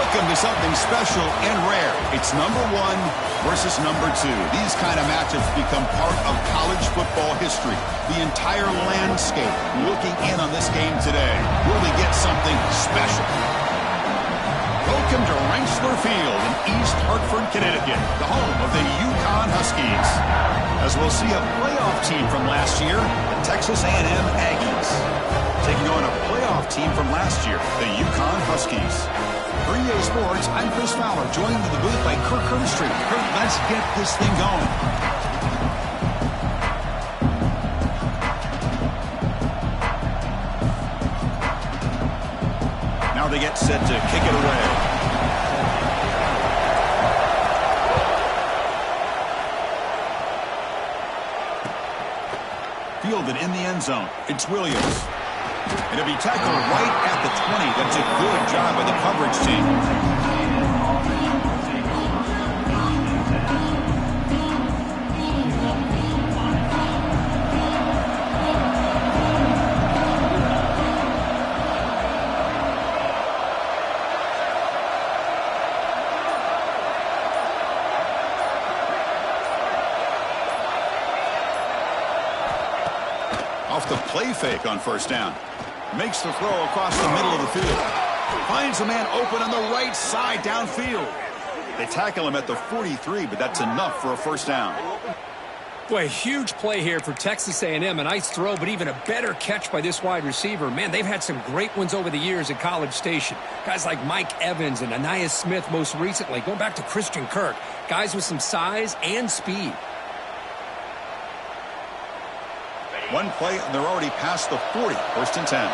Welcome to something special and rare. It's number 1 versus number 2. These kind of matchups become part of college football history. The entire landscape looking in on this game today. Will they get something special? Welcome to Rensselaer Field in East Hartford, Connecticut, the home of the Uconn Huskies. As we'll see a playoff team from last year, the Texas A&M Aggies, taking on a playoff team from last year, the Uconn Huskies. For EA Sports, I'm Chris Fowler, joined in the booth by Kirk Herbstreit. Kirk, let's get this thing going. Now they get set to kick it away. Fielded in the end zone. It's Williams. And it'll be tackled right at the 20. That's a good job by the coverage team. Off the play fake on first down. Makes the throw across the middle of the field. Finds a man open on the right side downfield. They tackle him at the 43, but that's enough for a first down. Boy, huge play here for Texas A&M. A nice throw, but even a better catch by this wide receiver. Man, they've had some great ones over the years at College Station. Guys like Mike Evans and Anais Smith most recently. Going back to Christian Kirk. Guys with some size and speed. One play, and they're already past the 40. First and 10.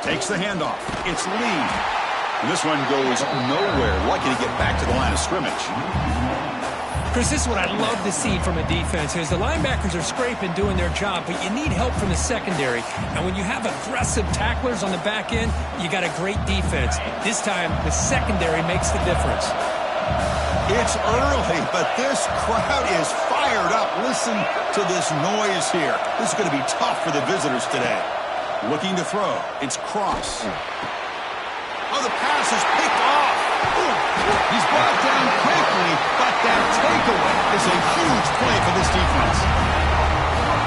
Takes the handoff. It's Lee. And this one goes nowhere. Lucky to get back to the line of scrimmage. Chris, this is what I love to see from a defense is the linebackers are scraping, doing their job, but you need help from the secondary. And when you have aggressive tacklers on the back end, you got a great defense. This time, the secondary makes the difference. It's early, but this crowd is fired up. Listen to this noise here. This is going to be tough for the visitors today. Looking to throw. It's Cross. Oh, the pass is picked off. Ooh, he's brought down quickly, but that takeaway is a huge play for this defense.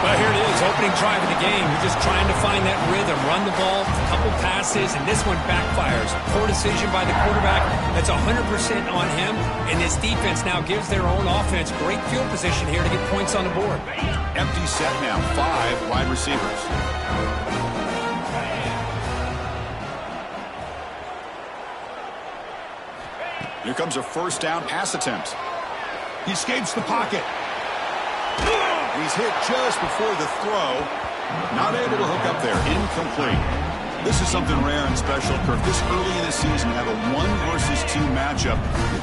Well, here it is, opening drive of the game. You're just trying to find that rhythm, run the ball, a couple passes, and this one backfires. Poor decision by the quarterback. That's 100% on him, and this defense now gives their own offense great field position here to get points on the board. Empty set now, 5 wide receivers. Here comes a first down pass attempt. He escapes the pocket. He's hit just before the throw. Not able to hook up there. Incomplete. This is something rare and special, Kirk. This early in the season, have a 1 versus 2 matchup.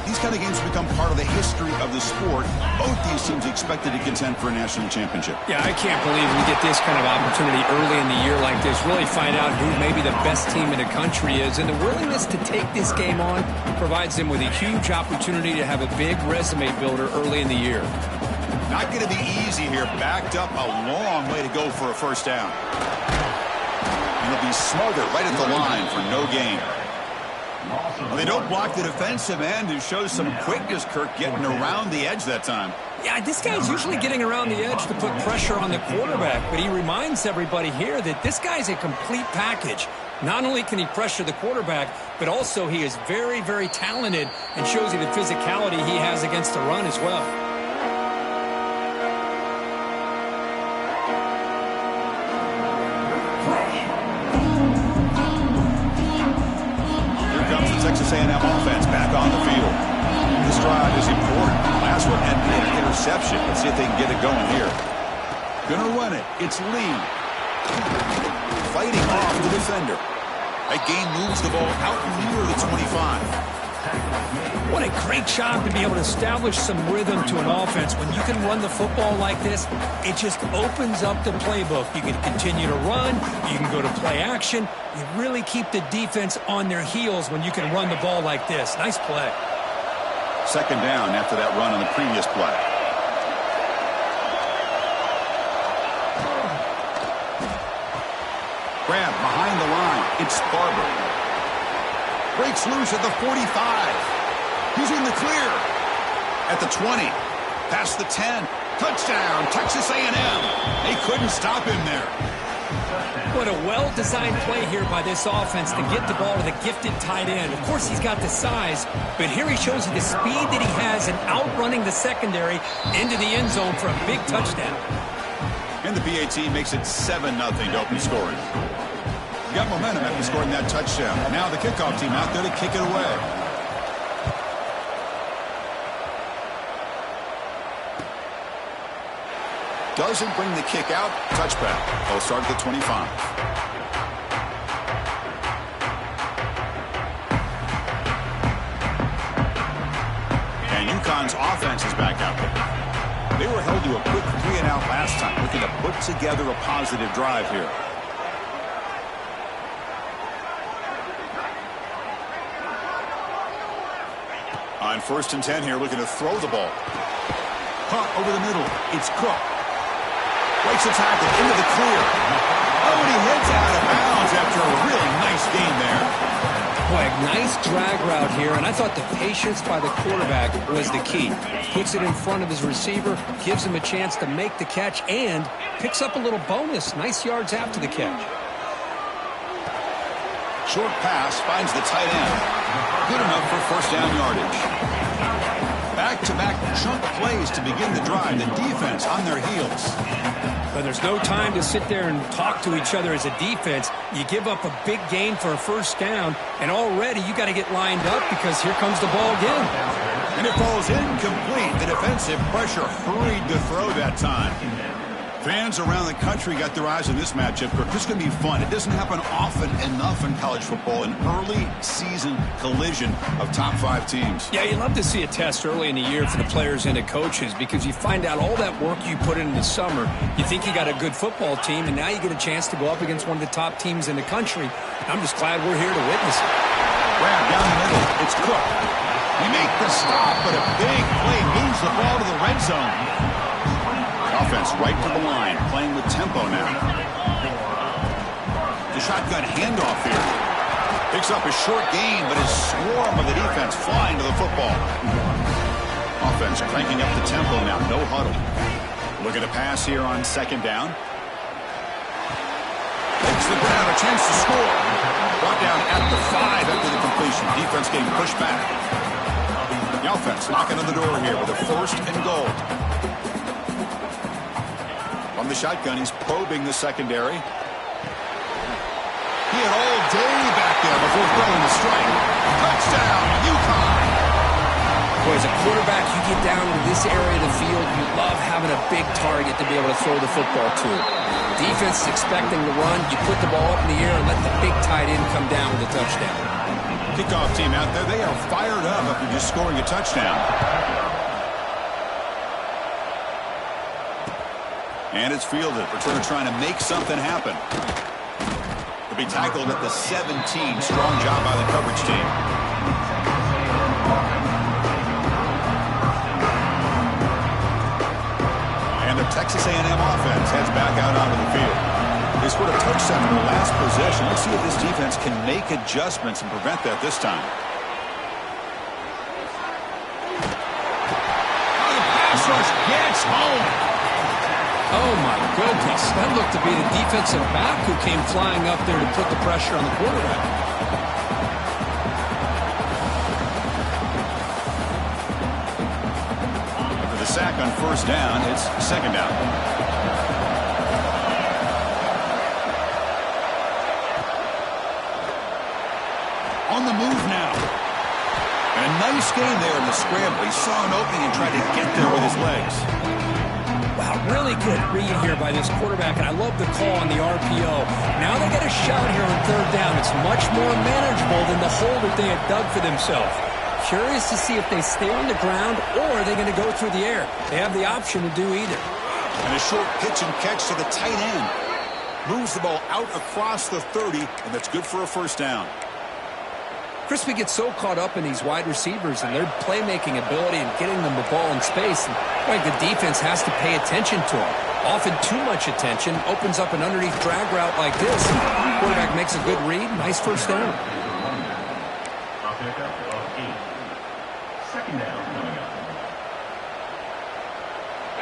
These kind of games become part of the history of the sport. Both these teams expected to contend for a national championship. Yeah, I can't believe we get this kind of opportunity early in the year like this. Really find out who maybe the best team in the country is. And the willingness to take this game on provides them with a huge opportunity to have a big resume builder early in the year. Not going to be easy here. Backed up a long way to go for a first down. And they'll be smothered right at the line for no gain. Well, they don't block the defensive end, who shows some quickness, Kirk, getting around the edge that time. Yeah, this guy's usually getting around the edge to put pressure on the quarterback, but he reminds everybody here that this guy's a complete package. Not only can he pressure the quarterback, but also he is very, very talented and shows you the physicality he has against the run as well. Texas A&M offense back on the field. This drive is important. Last one ended in an interception. Let's see if they can get it going here. Gonna run it. It's Lee. Fighting off the defender. That gain moves the ball out near the 25. What a great job to be able to establish some rhythm to an offense. When you can run the football like this, it just opens up the playbook. You can continue to run. You can go to play action. You really keep the defense on their heels when you can run the ball like this. Nice play. Second down after that run on the previous play. Grab behind the line. It's Barber. Breaks loose at the 45. He's in the clear. At the 20. Past the 10. Touchdown, Texas A&M. They couldn't stop him there. What a well-designed play here by this offense to get the ball to the gifted tight end. Of course, he's got the size, but here he shows you the speed that he has in outrunning the secondary into the end zone for a big touchdown. And the PAT makes it 7-0 to open scoring. Got momentum after scoring that touchdown. Now the kickoff team out there to kick it away. Doesn't bring the kick out. Touchback. They'll start at the 25. And Uconn's offense is back out there. They were held to a quick 3-and-out last time, looking to put together a positive drive here. On 1st and 10 here, looking to throw the ball. Caught over the middle. It's Cook. Breaks the tackle into the clear. Oh, and he heads out of bounds after a really nice gain there. Boy, a nice drag route here, and I thought the patience by the quarterback was the key. Puts it in front of his receiver, gives him a chance to make the catch, and picks up a little bonus. Nice yards after the catch. Short pass finds the tight end. Good enough for first down yardage. Back-to-back chunk plays to begin the drive. The defense on their heels. But there's no time to sit there and talk to each other as a defense. You give up a big gain for a first down, and already you got to get lined up because here comes the ball again. And it falls incomplete. The defensive pressure hurried to throw that time. Fans around the country got their eyes on this matchup. This is going to be fun. It doesn't happen often enough in college football, an early season collision of top 5 teams. Yeah, you love to see a test early in the year for the players and the coaches because you find out all that work you put in the summer. You think you got a good football team, and now you get a chance to go up against one of the top teams in the country. I'm just glad we're here to witness it. Grab down the middle. It's Cook. They make the stop, but a big play moves the ball to the red zone. Offense right to the line, playing with tempo now. The shotgun handoff here. Picks up a short gain, but his swarm of the defense flying to the football. Offense cranking up the tempo now, no huddle. Look at a pass here on 2nd down. Takes the ground, a chance to score. Brought down at the 5 after the completion. Defense getting pushed back. The offense knocking on the door here with a 1st and goal. From the shotgun, he's probing the secondary. He had all day back there before throwing the strike. Touchdown, Uconn! Boy, as a quarterback, you get down into this area of the field, you love having a big target to be able to throw the football to. Defense is expecting the run. You put the ball up in the air and let the big tight end come down with a touchdown. Kickoff team out there, they are fired up after just scoring a touchdown. And it's fielded. Returner trying to make something happen. To be tackled at the 17. Strong job by the coverage team. And the Texas A&M offense heads back out onto the field. They scored a touchdown in the last possession. Let's see if this defense can make adjustments and prevent that this time. Oh, the pass rush gets home. Oh, my goodness. That looked to be the defensive back who came flying up there to put the pressure on the quarterback. After the sack on 1st down, it's 2nd down. On the move now. And a nice gain there in the scramble. He saw an opening and tried to get there with his legs. Wow, really good read here by this quarterback, and I love the call on the RPO. Now they get a shot here on 3rd down. It's much more manageable than the hole that they had dug for themselves. Curious to see if they stay on the ground or are they going to go through the air. They have the option to do either. And a short pitch and catch to the tight end. Moves the ball out across the 30, and that's good for a 1st down. Chris, we get so caught up in these wide receivers and their playmaking ability and getting them the ball in space. And the defense has to pay attention to them. Often too much attention opens up an underneath drag route like this. Quarterback makes a good read. Nice first down.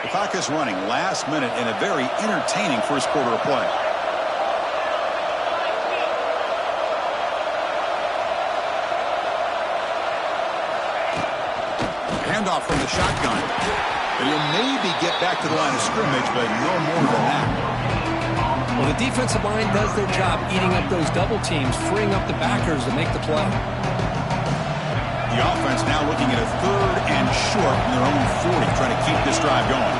The clock is running last minute in a very entertaining first quarter of play. Handoff from the shotgun. And he'll maybe get back to the line of scrimmage, but no more than that. Well, the defensive line does their job eating up those double teams, freeing up the backers to make the play. The offense now looking at a 3rd and short from their own 40, trying to keep this drive going.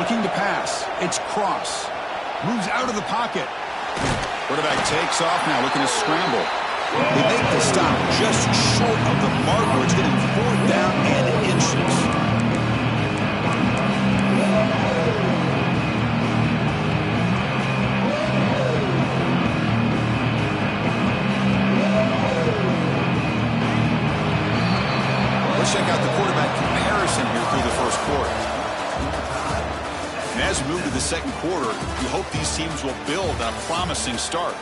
Looking to pass. It's Cross. Moves out of the pocket. Quarterback takes off now, looking to scramble. They make the stop just short of the marker. It's getting 4th down and inches. Let's check out the quarterback comparison here through the first quarter. And as we move to the second quarter, we hope these teams will build on a promising start.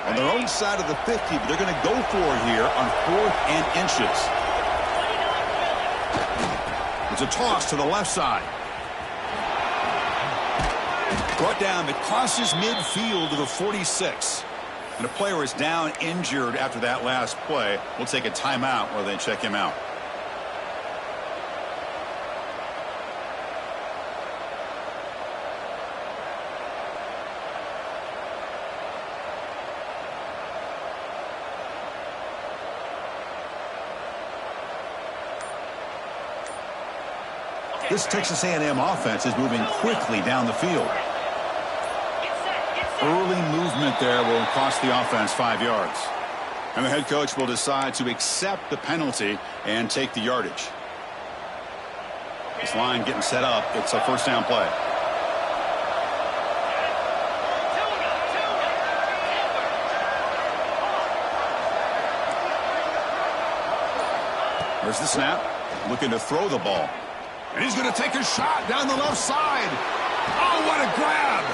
On their own side of the 50, but they're going to go for it here on 4th and inches. It's a toss to the left side. Brought down, but crosses midfield to the 46. And a player is down injured after that last play. We'll take a timeout while they check him out. This Texas A&M offense is moving quickly down the field. Early movement there will cost the offense 5 yards. And the head coach will decide to accept the penalty and take the yardage. This line getting set up. It's a first down play. There's the snap. Looking to throw the ball. And he's going to take a shot down the left side. Oh, what a grab.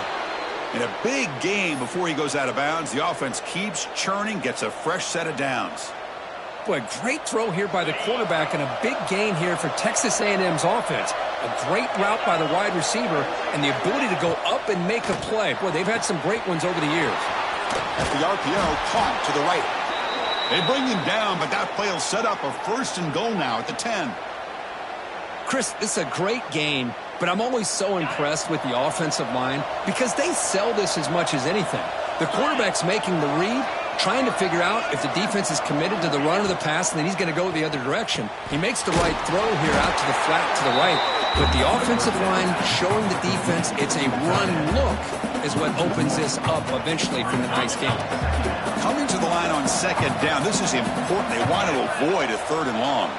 In a big game before he goes out of bounds, the offense keeps churning, gets a fresh set of downs. Boy, great throw here by the quarterback and a big gain here for Texas A&M's offense. A great route by the wide receiver and the ability to go up and make a play. Boy, they've had some great ones over the years. At the RPO, caught to the right. They bring him down, but that play will set up a 1st and goal now at the 10. Chris, this is a great game, but I'm always so impressed with the offensive line because they sell this as much as anything. The quarterback's making the read, trying to figure out if the defense is committed to the run or the pass, and then he's going to go the other direction. He makes the right throw here out to the flat to the right, but the offensive line showing the defense it's a run look is what opens this up eventually from the nice game. Coming to the line on 2nd down, this is important. They want to avoid a 3rd and long.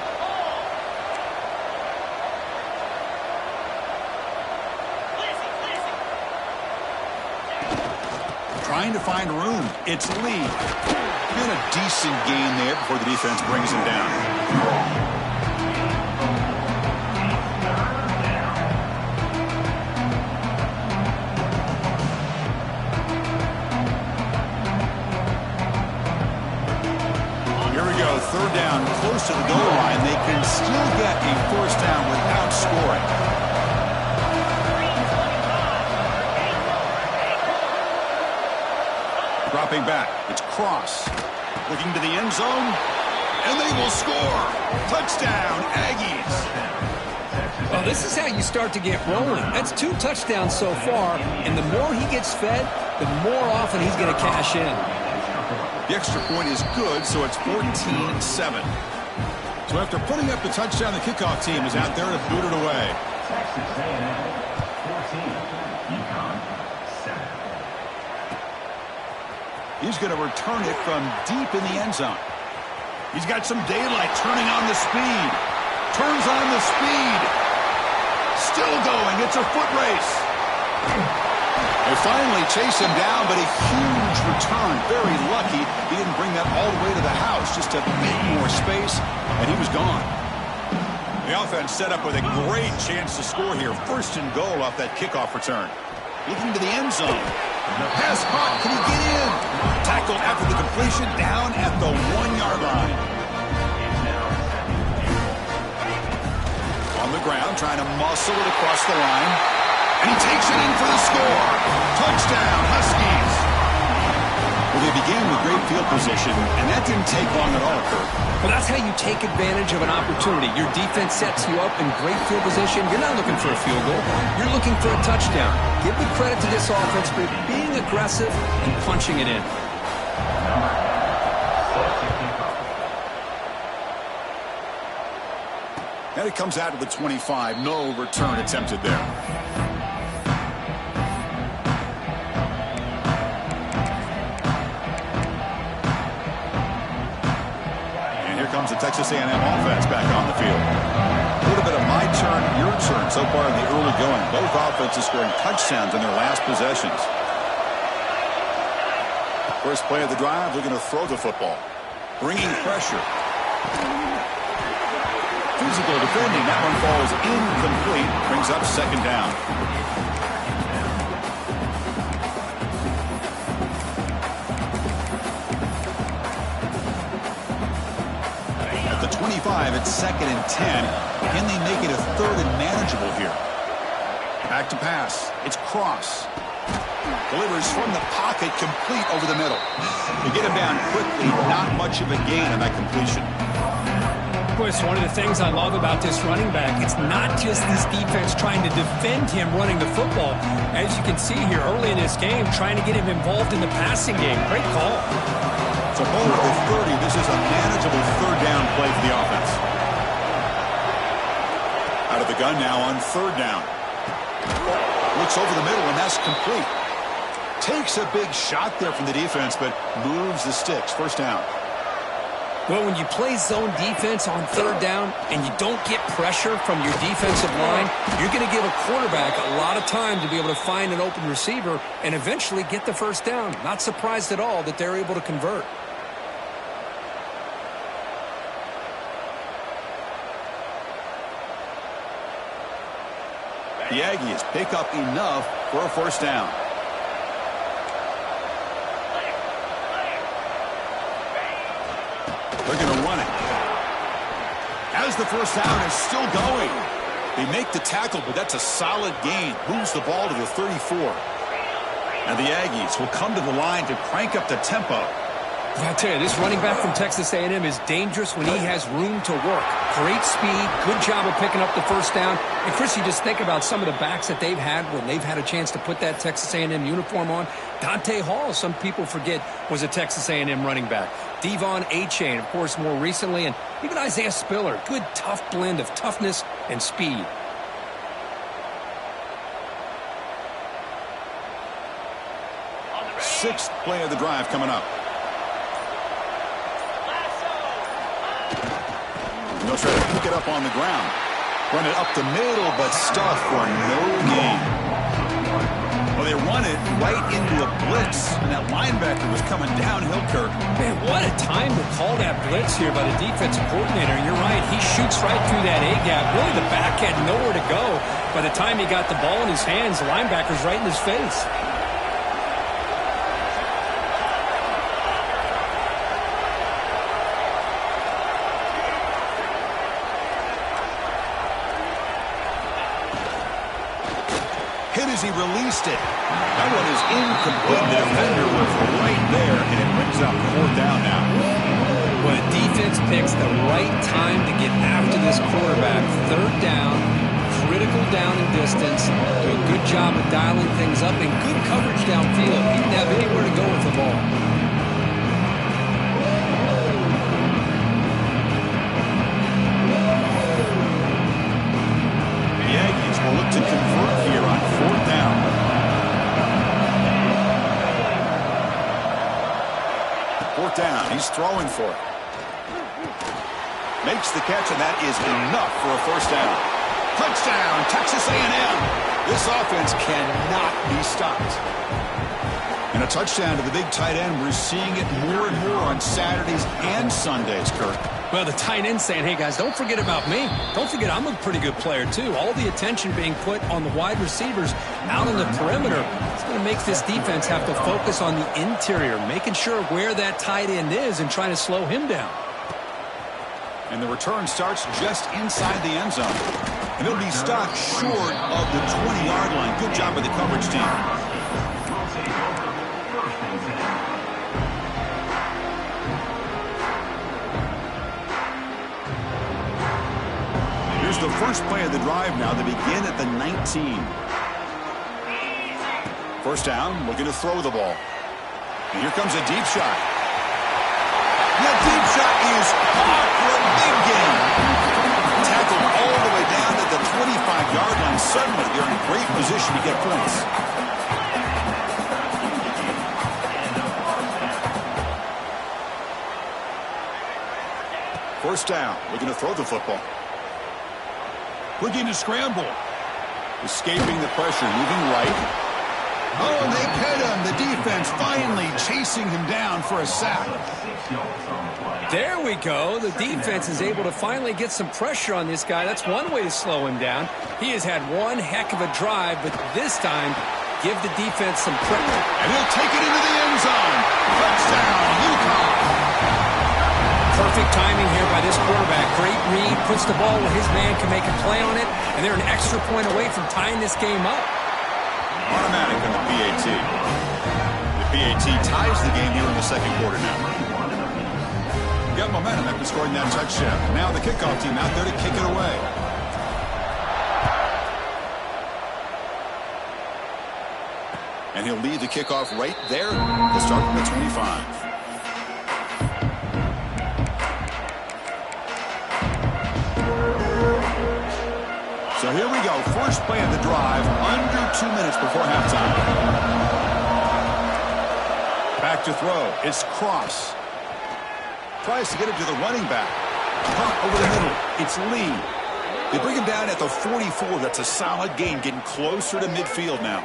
Trying to find room. It's Lee. And a decent gain there before the defense brings him down. Here we go. 3rd down, close to the goal line. They can still get a 1st down without scoring. Dropping back. It's Cross. Looking to the end zone. And they will score. Touchdown, Aggies. Well, this is how you start to get rolling. That's 2 touchdowns so far. And the more he gets fed, the more often he's going to cash in. The extra point is good, so it's 14-7. So after putting up the touchdown, the kickoff team is out there to boot it away. Texas A&M 14, Uconn 7. He's going to return it from deep in the end zone. He's got some daylight, turning on the speed. Turns on the speed. Still going. It's a foot race. They finally chase him down, but a huge return. Very lucky he didn't bring that all the way to the house, just to make more space, and he was gone. The offense set up with a great chance to score here. First and goal off that kickoff return. Looking to the end zone. Pass caught. Can he get in? Tackled after the completion, down at the 1-yard line. On the ground, trying to muscle it across the line. And he takes it in for the score. Touchdown, Huskies. Well, they began with great field position, and that didn't take long at all, Kurt. Well, that's how you take advantage of an opportunity. Your defense sets you up in great field position. You're not looking for a field goal. You're looking for a touchdown. Give the credit to this offense for being aggressive and punching it in. And it comes out of the 25. No return attempted there. Comes the Texas A&M offense back on the field. A little bit of my turn, your turn so far in the early going. Both offenses scoring touchdowns in their last possessions. First play of the drive, looking to throw the football. Bringing pressure. Physical defending. That one falls incomplete. Brings up second down. At the 25, it's 2nd and 10. Can they make it a 3rd and manageable here? Back to pass. It's Cross. Delivers from the pocket, complete over the middle. They get him down quickly. Not much of a gain on that completion. Boy, it's one of the things I love about this running back. It's not just this defense trying to defend him running the football. As you can see here early in this game, trying to get him involved in the passing game. Great call. So ball at the 30. This is a manageable 3rd down play for the offense. Out of the gun now on 3rd down. Looks over the middle, and that's complete. Takes a big shot there from the defense, but moves the sticks. 1st down. Well, when you play zone defense on 3rd down and you don't get pressure from your defensive line, you're going to give a quarterback a lot of time to be able to find an open receiver and eventually get the 1st down. Not surprised at all that they're able to convert. The Aggies pick up enough for a 1st down. They're going to run it. As the 1st down is still going. They make the tackle, but that's a solid gain. Moves the ball to the 34. And the Aggies will come to the line to crank up the tempo. I tell you, this running back from Texas A&M is dangerous when he has room to work. Great speed, good job of picking up the 1st down. And, Chris, you just think about some of the backs that they've had when they've had a chance to put that Texas A&M uniform on. Dante Hall, some people forget, was a Texas A&M running back. Devon Achane, of course, more recently. And even Isaiah Spiller, good, tough blend of toughness and speed. Sixth play of the drive coming up. They'll try to pick it up on the ground. Run it up the middle, but stuff for no gain. Well, they run it right into a blitz, and that linebacker was coming downhill, Kirk. Man, what a time to call that blitz here by the defensive coordinator. And you're right, he shoots right through that A-gap. Really, the back had nowhere to go. By the time he got the ball in his hands, the linebacker's right in his face. He released it. That one is incomplete. The defender was right there, and it brings up 4th down now. Well, the defense picks the right time to get after this quarterback. 3rd down, critical down and distance. Do a good job of dialing things up and good coverage downfield. He didn't have anywhere to go with the ball. Fourth down. He's throwing for it. Makes the catch, and that is enough for a first down. Touchdown, Texas A&M. This offense cannot be stopped. And a touchdown to the big tight end. We're seeing it more and more on Saturdays and Sundays, Kirk. Well, the tight end saying, hey, guys, don't forget about me. Don't forget I'm a pretty good player, too. All the attention being put on the wide receivers out on the perimeter. It's going to make this defense have to focus on the interior, making sure where that tight end is and trying to slow him down. And the return starts just inside the end zone. And it'll be stopped short of the 20-yard line. Good job by the coverage team. Here's the first play of the drive now. They begin at the 19. First down, looking to throw the ball. And here comes a deep shot. That deep shot is caught for a big gain. Tackled all the way down at the 25-yard line. Suddenly, they're in great position to get points. First down, looking to throw the football. Looking to scramble. Escaping the pressure, moving right. Oh, and they get him. The defense finally chasing him down for a sack. There we go. The defense is able to finally get some pressure on this guy. That's one way to slow him down. He has had one heck of a drive, but this time, give the defense some pressure. And he'll take it into the end zone. Touchdown, Uconn. Perfect timing here by this quarterback. Great read, puts the ball where his man can make a play on it, and they're an extra point away from tying this game up. Automatic on the PAT. The PAT ties the game here in the second quarter now. Got momentum after scoring that touchdown. Now the kickoff team out there to kick it away. And he'll lead the kickoff right there to start from the 25. So here we go. First play of the drive, under 2 minutes before halftime. Back to throw. It's Cross. Tries to get it to the running back. Caught over the middle. It's Lee. They bring him down at the 44. That's a solid gain, getting closer to midfield now.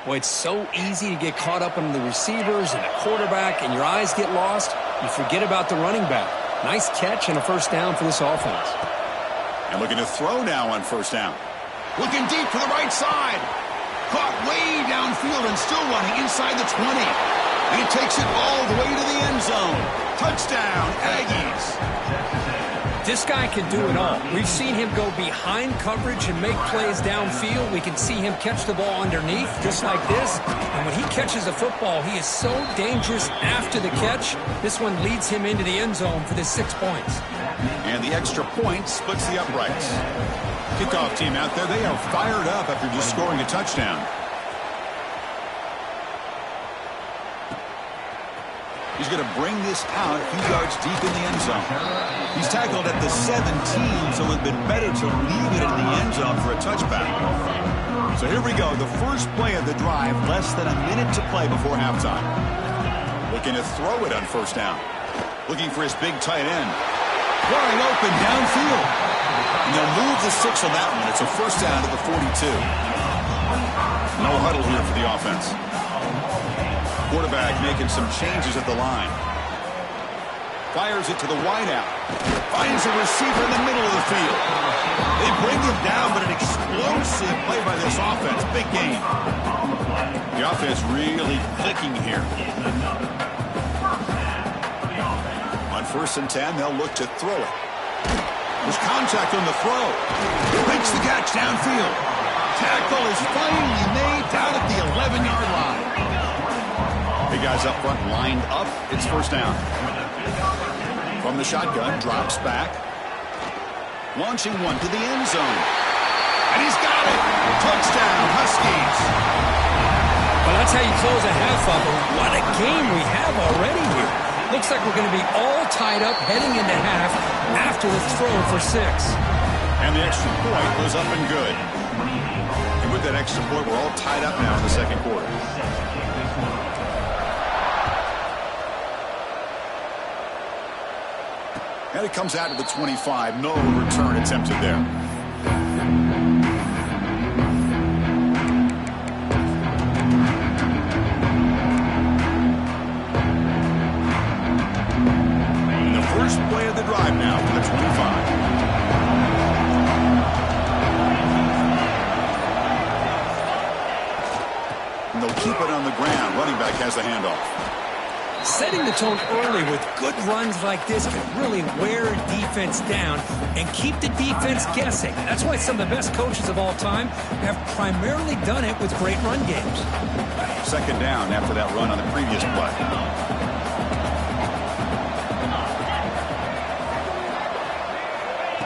Well, it's so easy to get caught up on the receivers and the quarterback, and your eyes get lost. You forget about the running back. Nice catch and a first down for this offense. And looking to throw now on first down. Looking deep to the right side. Caught way downfield and still running inside the 20. And he takes it all the way to the end zone. Touchdown, Aggies. This guy can do it all. We've seen him go behind coverage and make plays downfield. We can see him catch the ball underneath, just like this. And when he catches a football, he is so dangerous after the catch. This one leads him into the end zone for the 6 points. And the extra point splits the uprights. Kickoff team out there, they are fired up after just scoring a touchdown. He's going to bring this out a few yards deep in the end zone. He's tackled at the 17, so it would have been better to leave it in the end zone for a touchback. So here we go, the first play of the drive, less than a minute to play before halftime. Looking to throw it on first down. Looking for his big tight end. Wide open downfield. And they'll move the 6 on that one. It's a first down to the 42. No huddle here for the offense. Quarterback making some changes at the line. Fires it to the wideout. Finds a receiver in the middle of the field. They bring him down, but an explosive play by this offense. Big game. The offense really clicking here. On 1st and 10, they'll look to throw it. There's contact on the throw. Makes the catch downfield. Tackle is finally made down at the 11-yard line. Big guys up front lined up. It's first down. From the shotgun, drops back. Launching one to the end zone. And he's got it. Touchdown, Huskies. Well, that's how you close a half up. What a game we have already here. Looks like we're going to be all tied up heading into half after the throw for 6. And the extra point was up and good. And with that extra point, we're all tied up now in the second quarter. And it comes out to the 25. No return attempted there. And the first play of the drive now for the 25. And they'll keep it on the ground. Running back has the handoff. Setting the tone early with good runs like this can really wear a defense down and keep the defense guessing. That's why some of the best coaches of all time have primarily done it with great run games. Second down after that run on the previous play.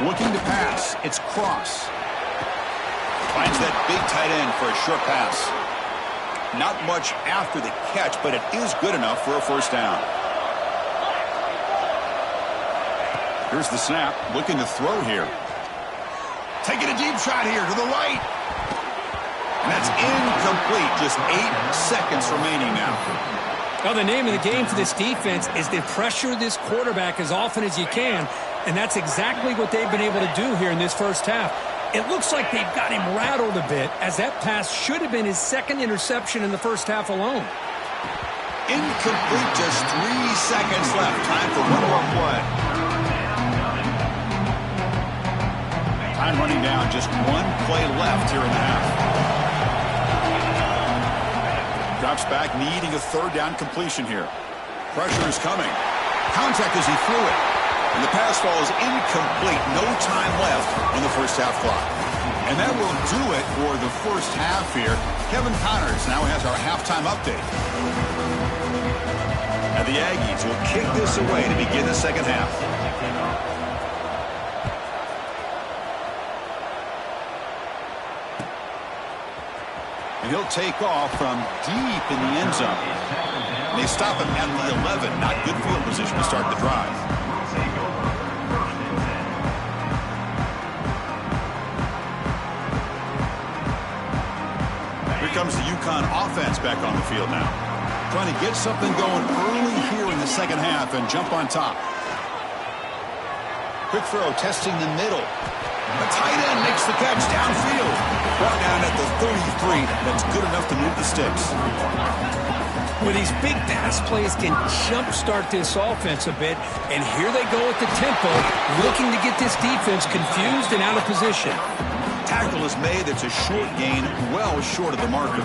Looking to pass. It's Cross. Finds that big tight end for a short pass. Not much after the catch, but it is good enough for a first down. Here's the snap. Looking to throw here. Taking a deep shot here to the right. And that's incomplete. Just 8 seconds remaining now. Well, the name of the game for this defense is to pressure this quarterback as often as you can, and that's exactly what they've been able to do here in this first half. It looks like they've got him rattled a bit, as that pass should have been his second interception in the first half alone. Incomplete, just 3 seconds left. Time for one more play. Time running down, just one play left here in the half. Drops back, needing a third down completion here. Pressure is coming. Contact as he threw it. And the pass falls incomplete. No time left on the first half clock. And that will do it for the first half here. Kevin Connors now has our halftime update. And the Aggies will kick this away to begin the second half. And he'll take off from deep in the end zone. And they stop him at the 11. Not good field position to start the drive. Here comes the Uconn offense back on the field now. Trying to get something going early here in the second half and jump on top. Quick throw, testing the middle. The tight end makes the catch downfield. Brought down at the 33. That's good enough to move the sticks. Well, these big pass plays can jumpstart this offense a bit, and here they go at the tempo, looking to get this defense confused and out of position. Tackle is made. It's a short gain, well short of the marker.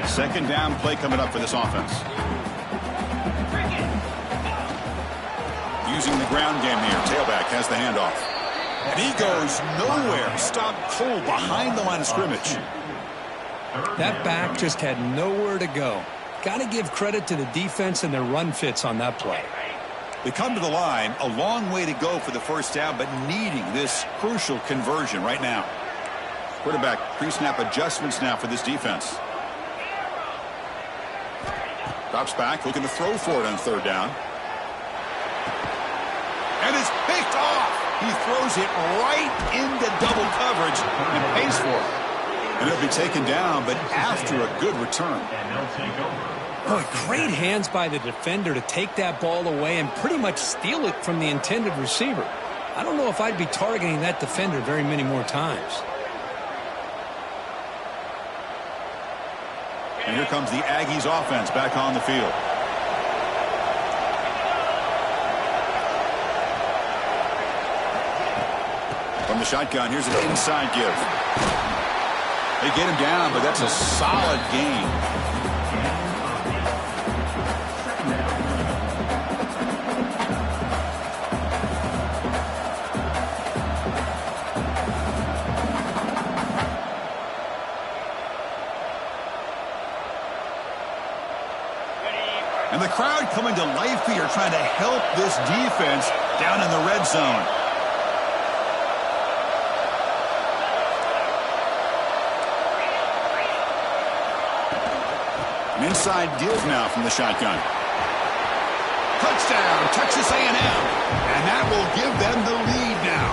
Second down play coming up for this offense. Using the ground game here. Tailback has the handoff. And he goes nowhere. Stopped cold behind the line of scrimmage. That back just had nowhere to go. Got to give credit to the defense and their run fits on that play. They come to the line, a long way to go for the first down, but needing this crucial conversion right now. Quarterback pre-snap adjustments now for this defense. Drops back, looking to throw for it on third down. And it's picked off. He throws it right into double coverage and pays for it. And it'll be taken down, but after a good return. Boy, great hands by the defender to take that ball away and pretty much steal it from the intended receiver. I don't know if I'd be targeting that defender very many more times. And here comes the Aggies offense back on the field. From the shotgun, here's an inside give. They get him down, but that's a solid gain. And the crowd coming to life here, trying to help this defense down in the red zone. An inside give now from the shotgun. Touchdown, Texas A&M. And that will give them the lead now.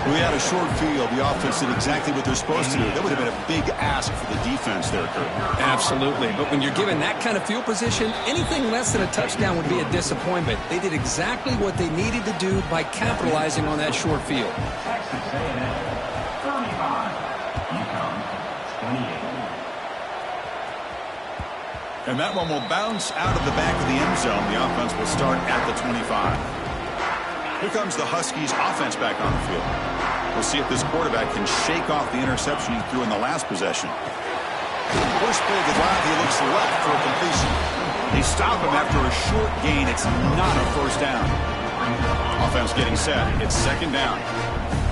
We had a short field. The offense did exactly what they're supposed to do. That would have been a big ask for the defense there, Kurt. Absolutely. But when you're given that kind of field position, anything less than a touchdown would be a disappointment. They did exactly what they needed to do by capitalizing on that short field. Texas A&M 35. Uconn 28. And that one will bounce out of the back of the end zone. The offense will start at the 25. Here comes the Huskies offense back on the field. We'll see if this quarterback can shake off the interception he threw in the last possession. First play of the drive, he looks left for a completion. They stop him after a short gain. It's not a first down. Offense getting set. It's second down.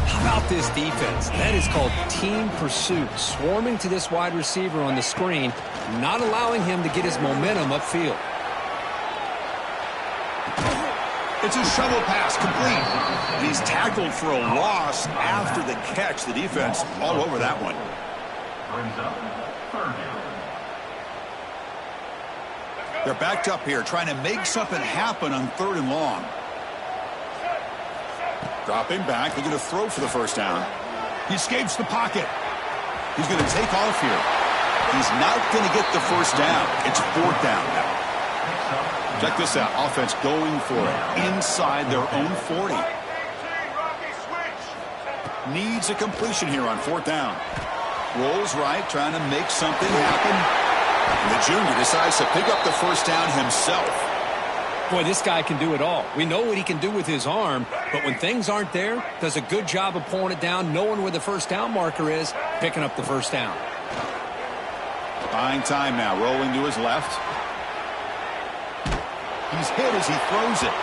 How about this defense? That is called team pursuit. Swarming to this wide receiver on the screen, not allowing him to get his momentum upfield. It's a shovel pass, complete. He's tackled for a loss after the catch. The defense all over that one. Brings up third down. They're backed up here, trying to make something happen on third and long. Dropping back, they're going to throw for the first down. He escapes the pocket. He's going to take off here. He's not going to get the first down. It's fourth down now. Check this out. Offense going for it inside their own 40. Needs a completion here on fourth down. Rolls right, trying to make something happen. And the junior decides to pick up the first down himself. Boy, this guy can do it all. We know what he can do with his arm, but when things aren't there, does a good job of pulling it down, knowing where the first down marker is, picking up the first down. Buying time now, rolling to his left. He's hit as he throws it.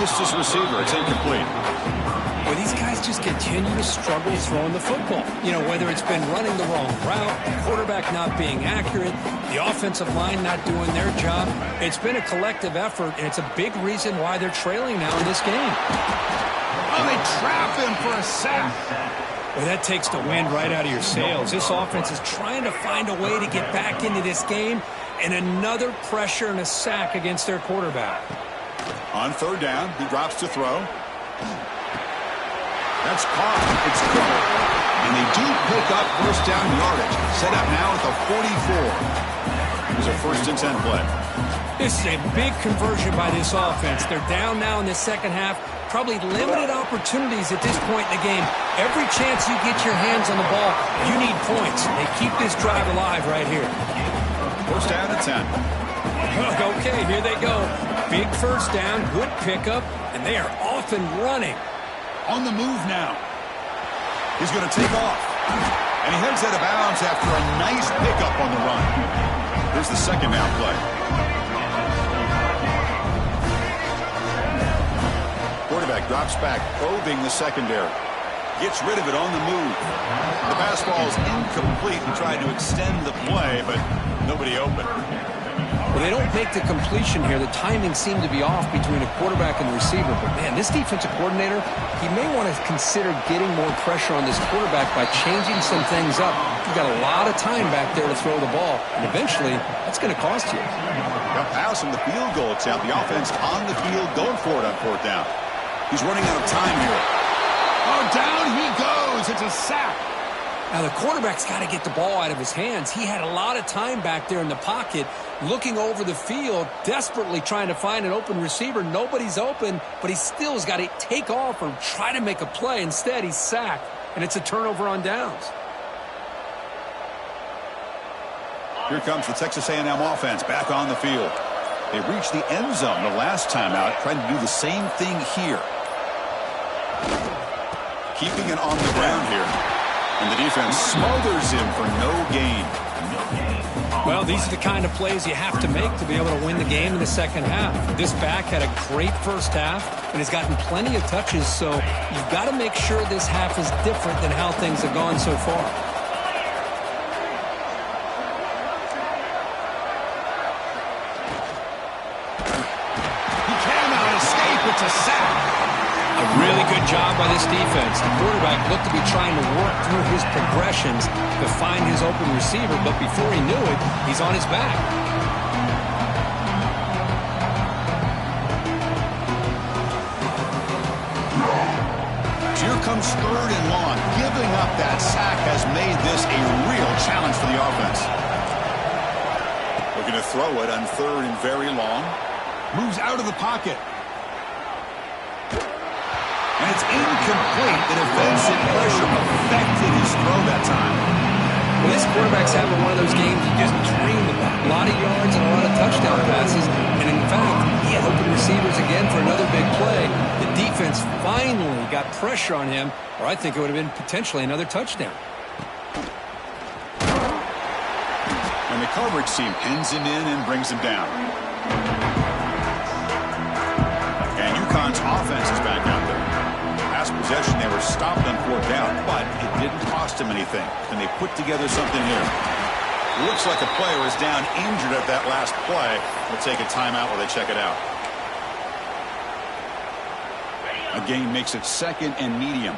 Missed his receiver. It's incomplete. Well, these guys just continue to struggle throwing the football. You know, whether it's been running the wrong route, the quarterback not being accurate, the offensive line not doing their job. It's been a collective effort, and it's a big reason why they're trailing now in this game. Oh, they trap him for a sack. Well, that takes the wind right out of your sails. This offense is trying to find a way to get back into this game, and another pressure and a sack against their quarterback. On third down, he drops to throw. That's caught. It's caught. And they do pick up first down yardage. Set up now at the 44. It was a first and 10 play. This is a big conversion by this offense. They're down now in the second half. Probably limited opportunities at this point in the game. Every chance you get your hands on the ball, you need points. They keep this drive alive right here. First down at 10. Okay, here they go. Big first down, good pickup, and they are off and running. On the move now. He's going to take off. And he heads out of bounds after a nice pickup on the run. Here's the second down play. Quarterback drops back, probing the secondary. Gets rid of it on the move. The pass ball is incomplete and tried to extend the play, but nobody open. Well, they don't make the completion here. The timing seemed to be off between a quarterback and the receiver. But, man, this defensive coordinator, he may want to consider getting more pressure on this quarterback by changing some things up. You've got a lot of time back there to throw the ball, and eventually that's going to cost you. A pass from the field goal attempt. The offense on the field going for it on fourth down. He's running out of time here. Oh, down he goes. It's a sack. Now, the quarterback's got to get the ball out of his hands. He had a lot of time back there in the pocket, looking over the field, desperately trying to find an open receiver. Nobody's open, but he still has got to take off or try to make a play. Instead, he's sacked, and it's a turnover on downs. Here comes the Texas A&M offense back on the field. They reached the end zone the last time out, trying to do the same thing here. Keeping it on the ground here. And the defense smothers him for no gain. Well, these are the kind of plays you have to make to be able to win the game in the second half. This back had a great first half and has gotten plenty of touches, so you've got to make sure this half is different than how things have gone so far. He cannot escape. It's a sack. A really good job by this defense. The quarterback looked to be trying to work through his progressions to find his open receiver, but before he knew it, he's on his back. Here comes 3rd and long. Giving up that sack has made this a real challenge for the offense. Looking to throw it on 3rd and very long. Moves out of the pocket. And it's incomplete. The defensive pressure affected his throw that time. Well, this quarterback's having one of those games you just dream about. A lot of yards and a lot of touchdown passes. And in fact, he had open receivers again for another big play. The defense finally got pressure on him, or I think it would have been potentially another touchdown. And the coverage team pins him in and brings him down. And UConn's offense is back out there. Last possession, they were stopped on 4th down, but it didn't cost him anything. And they put together something here. Looks like a player is down injured at that last play. We'll take a timeout while they check it out. A gain makes it 2nd and medium.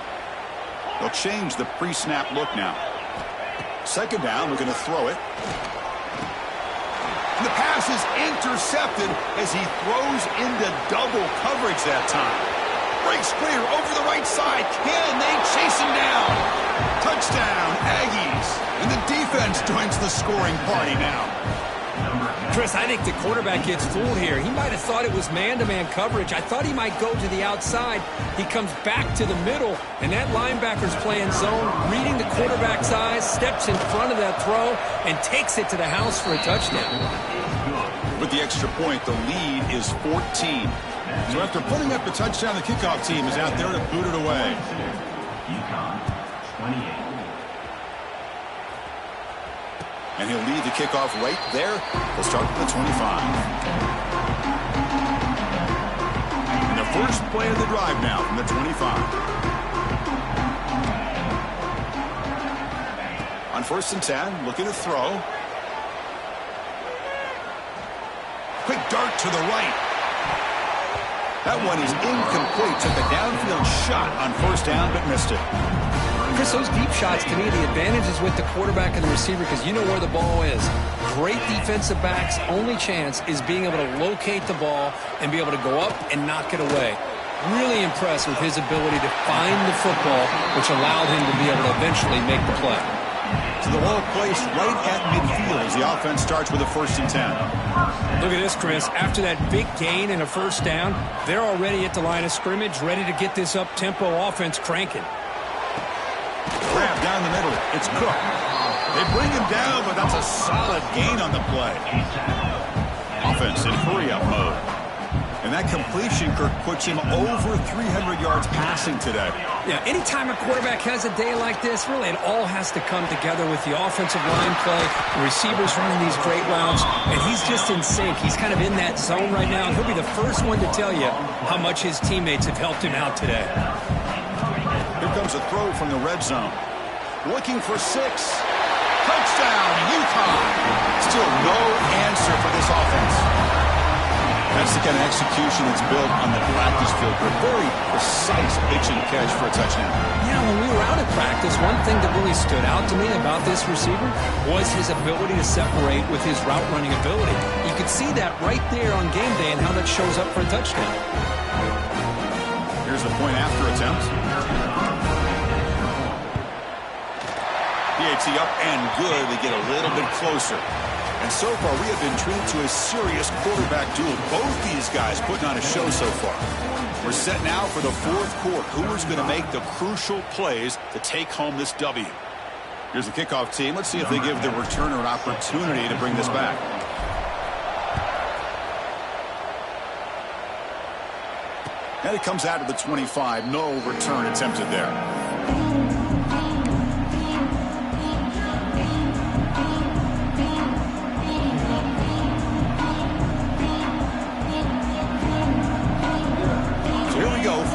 They'll change the pre-snap look now. 2nd down, we're going to throw it. And the pass is intercepted as he throws into double coverage that time. Breaks clear over the right side. Can they chase him down? Touchdown, Aggies. And the defense joins the scoring party now. Chris, I think the quarterback gets fooled here. He might have thought it was man-to-man coverage. I thought he might go to the outside. He comes back to the middle, and that linebacker's playing zone, reading the quarterback's eyes, steps in front of that throw, and takes it to the house for a touchdown. With the extra point, the lead is 14. So after putting up the touchdown, the kickoff team is out there to boot it away. Uconn 28. And he'll lead the kickoff right there. They'll start at the 25. And the first play of the drive now from the 25. On 1st and 10, looking to throw. Quick dart to the right. That one is incomplete. Took a downfield shot on 1st down, but missed it. Chris, those deep shots, to me, the advantage is with the quarterback and the receiver because you know where the ball is. Great defensive backs' only chance is being able to locate the ball and be able to go up and knock it away. Really impressed with his ability to find the football, which allowed him to be able to eventually make the play. To the ball placed right at midfield as the offense starts with a 1st and 10. Look at this, Chris. After that big gain and a 1st down, they're already at the line of scrimmage, ready to get this up-tempo offense cranking. Grab down the middle. It's Cook. They bring him down, but that's a solid gain on the play. Offense in hurry-up mode. And that completion, Kirk, puts him over 300 yards passing today. Yeah, anytime a quarterback has a day like this, really it all has to come together with the offensive line play, the receivers running these great routes, and he's just in sync. He's kind of in that zone right now, and he'll be the first one to tell you how much his teammates have helped him out today. Here comes a throw from the red zone. Looking for 6. Touchdown, Uconn. Still no answer for this offense. That's the kind of execution that's built on the practice field. A very precise pitch and catch for a touchdown. Yeah, when we were out at practice, one thing that really stood out to me about this receiver was his ability to separate with his route running ability. You could see that right there on game day and how that shows up for a touchdown. Here's the point after attempt. PAT up and good. They get a little bit closer. And so far, we have been treated to a serious quarterback duel. Both these guys putting on a show so far. We're set now for the 4th quarter. Who is going to make the crucial plays to take home this W? Here's the kickoff team. Let's see if they give the returner an opportunity to bring this back. And it comes out of the 25. No return attempted there.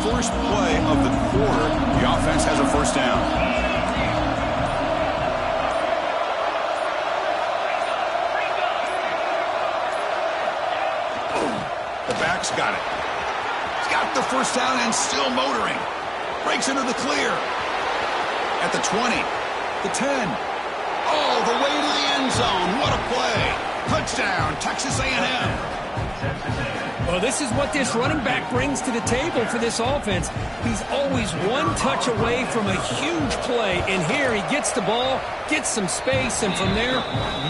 First play of the quarter, the offense has a 1st down. The back's got it. He's got the 1st down and still motoring. Breaks into the clear. At the 20, the 10. Oh, the way to the end zone. What a play. Touchdown, Texas A&M. Well, this is what this running back brings to the table for this offense. He's always one touch away from a huge play. And here he gets the ball, gets some space, and from there,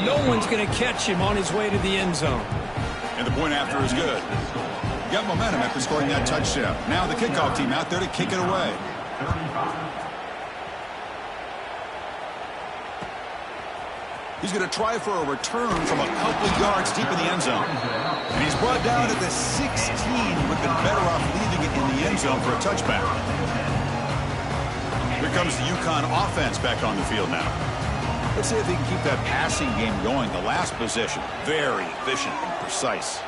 no one's going to catch him on his way to the end zone. And the point after is good. Got momentum after scoring that touchdown. Now the kickoff team out there to kick it away. He's going to try for a return from a couple of yards deep in the end zone. And he's brought down at the 16. Would have been better off leaving it in the end zone for a touchback. Here comes the Uconn offense back on the field now. Let's see if he can keep that passing game going. The last possession, very efficient and precise.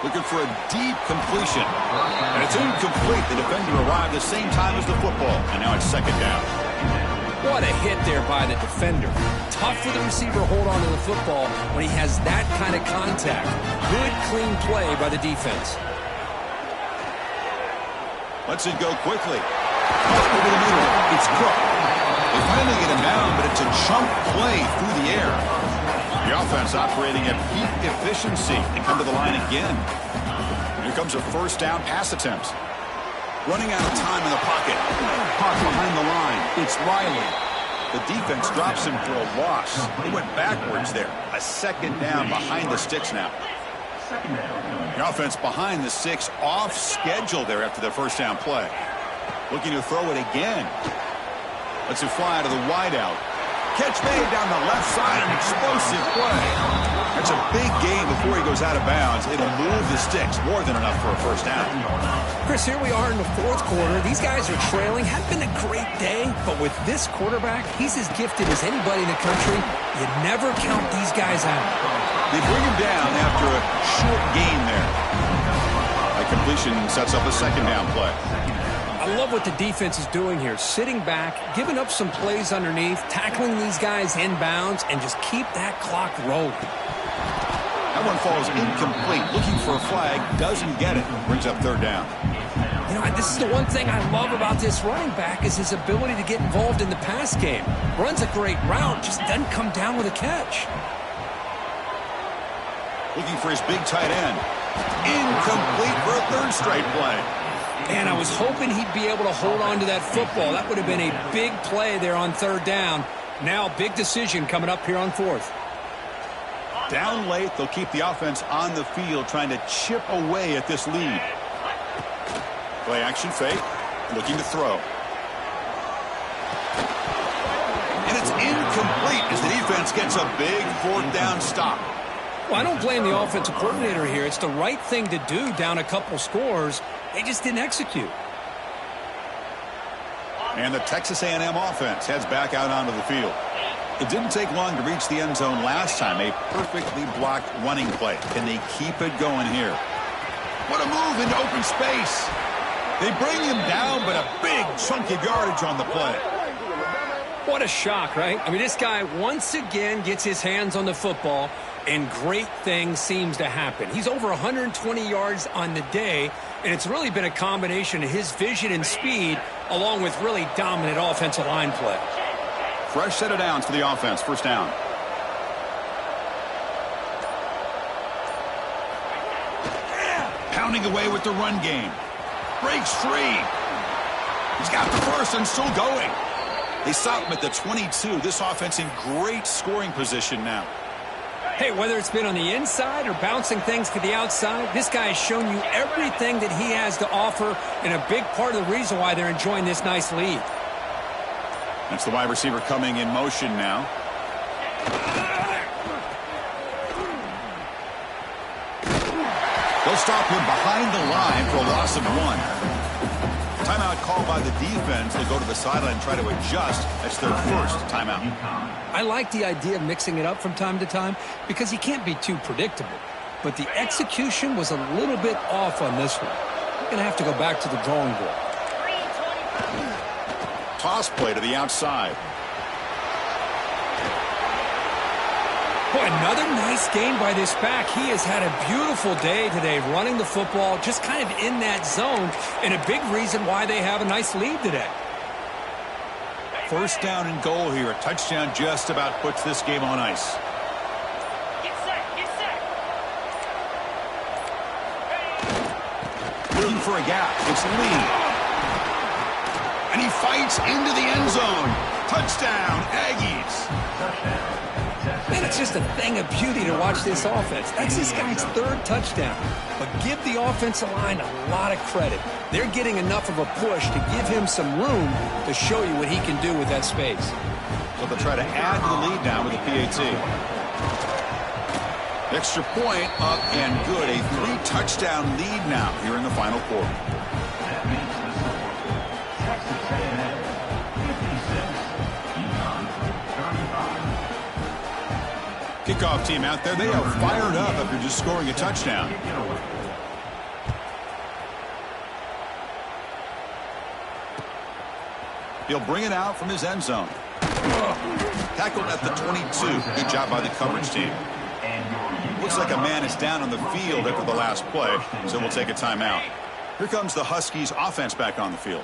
Looking for a deep completion. And it's incomplete. The defender arrived the same time as the football. And now it's second down. What a hit there by the defender. Tough for the receiver to hold on to the football when he has that kind of contact. Good, clean play by the defense. Lets it go quickly. Over the middle. It's Cook. They finally get him down, but it's a chunk play through the air. The offense operating at peak efficiency. They come to the line again. Here comes a first down pass attempt. Running out of time in the pocket. Caught behind the line. It's Riley. The defense drops him for a loss. He went backwards there. A second down behind the sticks now. The offense behind the six, off schedule there after the first down play. Looking to throw it again. Lets it fly to the wideout. Catch made down the left side, an explosive play. That's a big gain before he goes out of bounds. It'll move the sticks, more than enough for a first down. Chris, here we are in the fourth quarter. These guys are trailing. Had been a great day, but with this quarterback, he's as gifted as anybody in the country. You never count these guys out. They bring him down after a short gain there. A completion sets up a second down play. I love what the defense is doing here. Sitting back, giving up some plays underneath, tackling these guys inbounds, and just keep that clock rolling. That one falls incomplete. Looking for a flag, doesn't get it. Brings up third down. You know, this is the one thing I love about this running back is his ability to get involved in the pass game. Runs a great route, just doesn't come down with a catch. Looking for his big tight end. Incomplete for a third straight play. And I was hoping he'd be able to hold on to that football. That would have been a big play there on third down. Now, big decision coming up here on fourth. Down late, they'll keep the offense on the field trying to chip away at this lead. Play action fake, looking to throw. And it's incomplete as the defense gets a big fourth down stop. Well, I don't blame the offensive coordinator here. It's the right thing to do down a couple scores. They just didn't execute. And the Texas A&M offense heads back out onto the field. It didn't take long to reach the end zone last time. A perfectly blocked running play. Can they keep it going here? What a move into open space. They bring him down, but a big chunk of yardage on the play. What a shock, right? I mean, this guy once again gets his hands on the football, and great things seems to happen. He's over 120 yards on the day, and it's really been a combination of his vision and speed, along with really dominant offensive line play. Fresh set of downs for the offense. First down. Pounding away with the run game. Breaks free. He's got the first and still going. They stop him at the 22. This offense in great scoring position now. Hey, whether it's been on the inside or bouncing things to the outside, this guy has shown you everything that he has to offer, and a big part of the reason why they're enjoying this nice lead. That's the wide receiver coming in motion now. They'll stop him behind the line for a loss of 1. Timeout called by the defense. They'll go to the sideline and try to adjust. That's their first timeout. I like the idea of mixing it up from time to time because he can't be too predictable. But the execution was a little bit off on this one. We're going to have to go back to the drawing board. Toss play to the outside. Boy, another nice game by this back. He has had a beautiful day today running the football, just kind of in that zone, and a big reason why they have a nice lead today. First down and goal here. A touchdown just about puts this game on ice. looking for a gap. It's Lee. And he fights into the end zone. Touchdown, Aggies. Man, it's just a thing of beauty to watch this offense. That's this guy's third touchdown. But give the offensive line a lot of credit. They're getting enough of a push to give him some room to show you what he can do with that space. So they'll try to add to the lead now with the PAT. Extra point up and good. A 3-touchdown lead now here in the final quarter. That makes the score Texas A&M 56, Uconn 35. Kickoff team out there. They are fired up after just scoring a touchdown. He'll bring it out from his end zone. Tackled at the 22. Good job by the coverage team. Looks like a man is down on the field after the last play, so we'll take a timeout. Here comes the Huskies offense back on the field.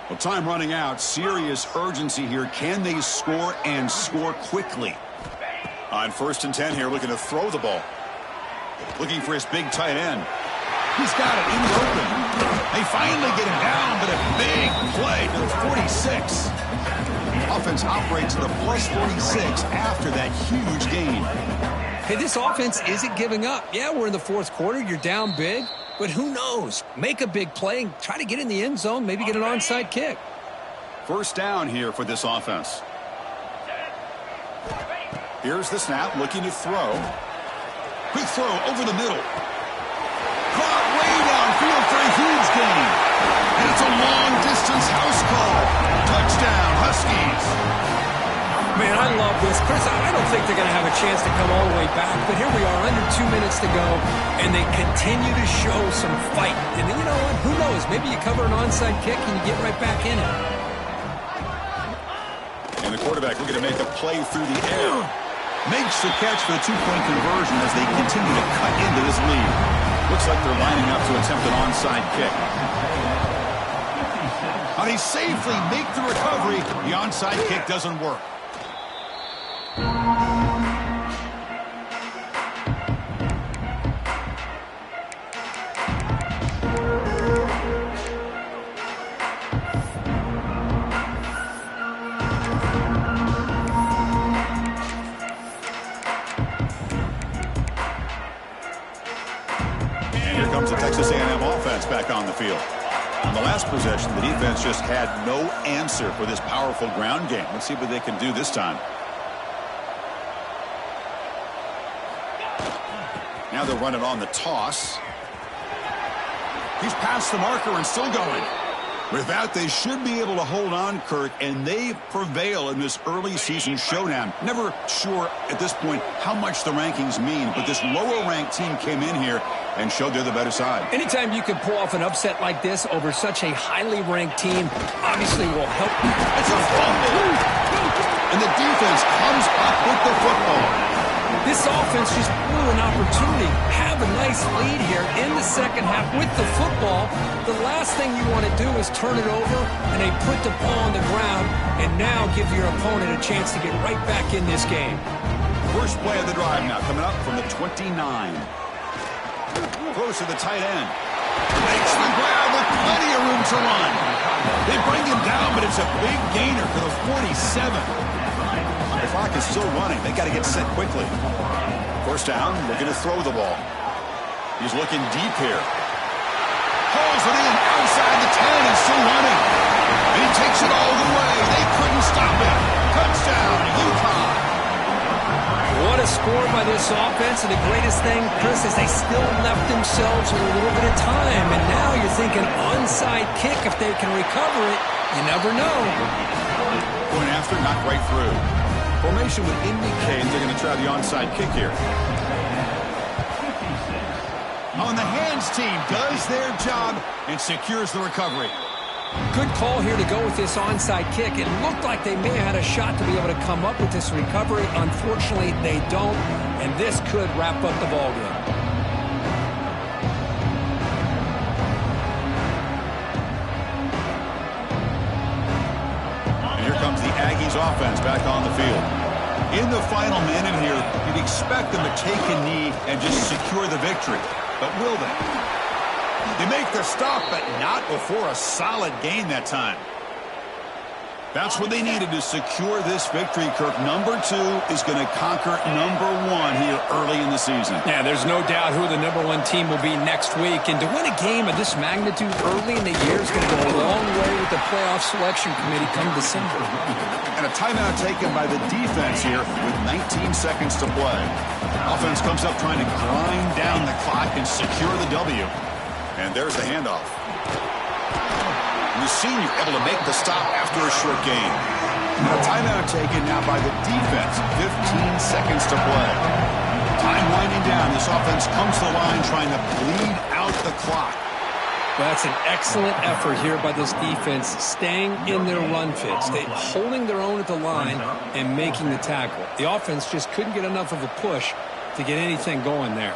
Well, time running out. Serious urgency here. Can they score and score quickly? On 1st and 10 here, looking to throw the ball. Looking for his big tight end. He's got it in the open. They finally get him down, but a big play to the 46. Offense operates at a plus 46 after that huge gain. Hey, this offense isn't giving up. Yeah, we're in the 4th quarter. You're down big. But who knows? Make a big play and try to get in the end zone, maybe get an onside kick. First down here for this offense. Here's the snap, looking to throw. Quick throw over the middle. Caught way downfield for a huge gain. And it's a long-distance house call. Touchdown, Huskies. Man, I love this. Chris, I don't think they're going to have a chance to come all the way back, but here we are, under 2 minutes to go, and they continue to show some fight. And then, you know what? Who knows? Maybe you cover an onside kick and you get right back in it. And the quarterback looking to make a play through the air. Makes the catch for the 2-point conversion as they continue to cut into this lead. Looks like they're lining up to attempt an onside kick. Now they safely make the recovery. The onside kick doesn't work. And here comes the Texas A&M offense back on the field. On the last possession, the defense just had no answer for this powerful ground game. Let's see what they can do this time. Now they're running on the toss. He's past the marker and still going. With that, they should be able to hold on, Kirk, and they prevail in this early season showdown. Never sure at this point how much the rankings mean, but this lower-ranked team came in here and showed they're the better side. Anytime you can pull off an upset like this over such a highly ranked team, obviously will help you. It's a fumble. And the defense comes up with the football. This offense just blew an opportunity. Have a nice lead here in the second half with the football. The last thing you want to do is turn it over, and they put the ball on the ground and now give your opponent a chance to get right back in this game. First play of the drive now coming up from the 29. Throws to the tight end. Makes the grab with plenty of room to run. They bring him down, but it's a big gainer for the 47. The clock is still running. They got to get set quickly. First down, looking to throw the ball. He's looking deep here. Pulls it in outside the 10 and still running. And he takes it all the way. They couldn't stop him. Touchdown, Uconn. What a score by this offense, and the greatest thing, Chris, is they still left themselves with a little bit of time, and now you're thinking onside kick if they can recover it. You never know. Going after, not right through. Formation would indicate they're going to try the onside kick here. On the hands team does their job and secures the recovery. Good call here to go with this onside kick. It looked like they may have had a shot to be able to come up with this recovery. Unfortunately, they don't, and this could wrap up the ballgame. And here comes the Aggies offense back on the field. In the final minute here, you'd expect them to take a knee and just secure the victory. But will they? They make the stop, but not before a solid gain that time. That's what they needed to secure this victory, Kirk. Number 2 is going to conquer number 1 here early in the season. Yeah, there's no doubt who the number 1 team will be next week. And to win a game of this magnitude early in the year is going to go a long way with the playoff selection committee come December. And a timeout taken by the defense here with 19 seconds to play. Offense comes up trying to grind down the clock and secure the W. And there's the handoff. The senior able to make the stop after a short gain. And a timeout taken now by the defense. 15 seconds to play. Time winding down. This offense comes to the line trying to bleed out the clock. Well, that's an excellent effort here by this defense, staying in their run fit, holding their own at the line and making the tackle. The offense just couldn't get enough of a push to get anything going there.